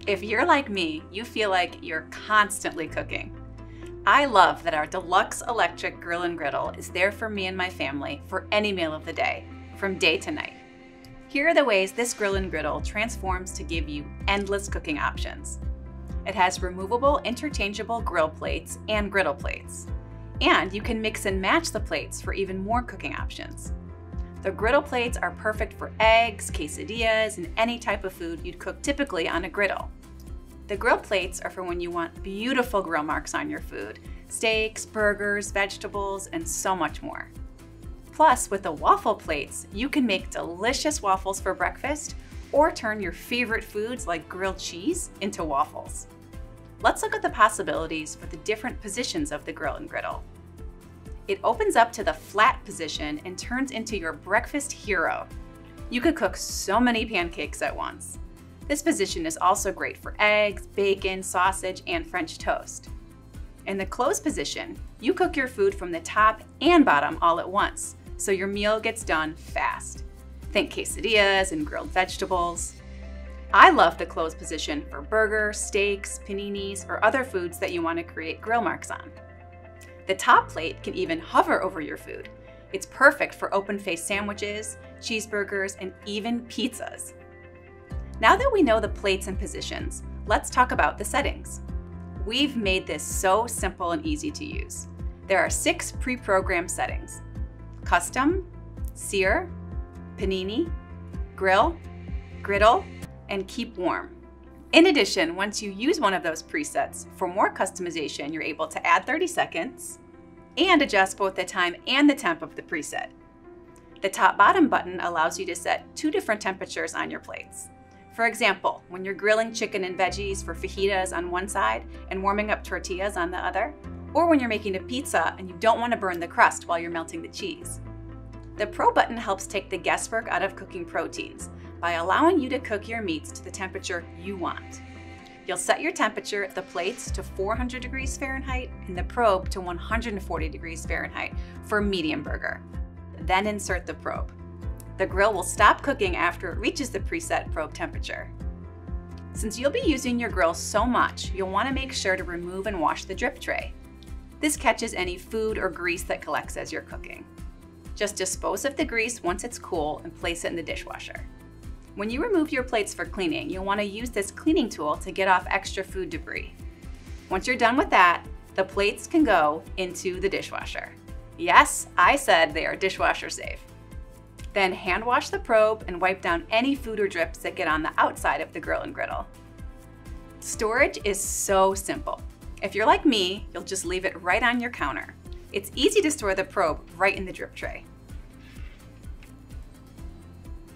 If you're like me, you feel like you're constantly cooking. I love that our Deluxe electric grill and griddle is there for me and my family for any meal of the day, from day to night. Here are the ways this grill and griddle transforms to give you endless cooking options. It has removable interchangeable grill plates and griddle plates. And you can mix and match the plates for even more cooking options. The griddle plates are perfect for eggs, quesadillas, and any type of food you'd cook typically on a griddle. The grill plates are for when you want beautiful grill marks on your food, steaks, burgers, vegetables, and so much more. Plus, with the waffle plates, you can make delicious waffles for breakfast or turn your favorite foods like grilled cheese into waffles. Let's look at the possibilities for the different positions of the grill and griddle. It opens up to the flat position and turns into your breakfast hero. You could cook so many pancakes at once. This position is also great for eggs, bacon, sausage, and French toast. In the closed position, you cook your food from the top and bottom all at once, so your meal gets done fast. Think quesadillas and grilled vegetables. I love the closed position for burgers, steaks, paninis, or other foods that you want to create grill marks on. The top plate can even hover over your food. It's perfect for open-faced sandwiches, cheeseburgers, and even pizzas. Now that we know the plates and positions, let's talk about the settings. We've made this so simple and easy to use. There are 6 pre-programmed settings: custom, sear, panini, grill, griddle, and keep warm. In addition, once you use one of those presets, for more customization, you're able to add 30 seconds and adjust both the time and the temp of the preset. The top-bottom button allows you to set 2 different temperatures on your plates. For example, when you're grilling chicken and veggies for fajitas on one side and warming up tortillas on the other, or when you're making a pizza and you don't want to burn the crust while you're melting the cheese. The Pro button helps take the guesswork out of cooking proteins by allowing you to cook your meats to the temperature you want. You'll set your temperature of the plates to 400 degrees Fahrenheit and the probe to 140 degrees Fahrenheit for a medium burger. Then insert the probe. The grill will stop cooking after it reaches the preset probe temperature. Since you'll be using your grill so much, you'll want to make sure to remove and wash the drip tray. This catches any food or grease that collects as you're cooking. Just dispose of the grease once it's cool and place it in the dishwasher. When you remove your plates for cleaning, you'll want to use this cleaning tool to get off extra food debris. Once you're done with that, the plates can go into the dishwasher. Yes, I said they are dishwasher safe. Then hand wash the probe and wipe down any food or drips that get on the outside of the grill and griddle. Storage is so simple. If you're like me, you'll just leave it right on your counter. It's easy to store the probe right in the drip tray.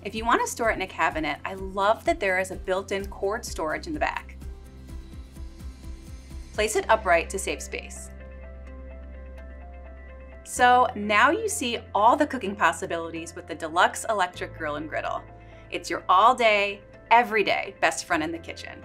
If you want to store it in a cabinet, I love that there is a built-in cord storage in the back. Place it upright to save space. So now you see all the cooking possibilities with the Deluxe electric grill and griddle. It's your all day, every day best friend in the kitchen.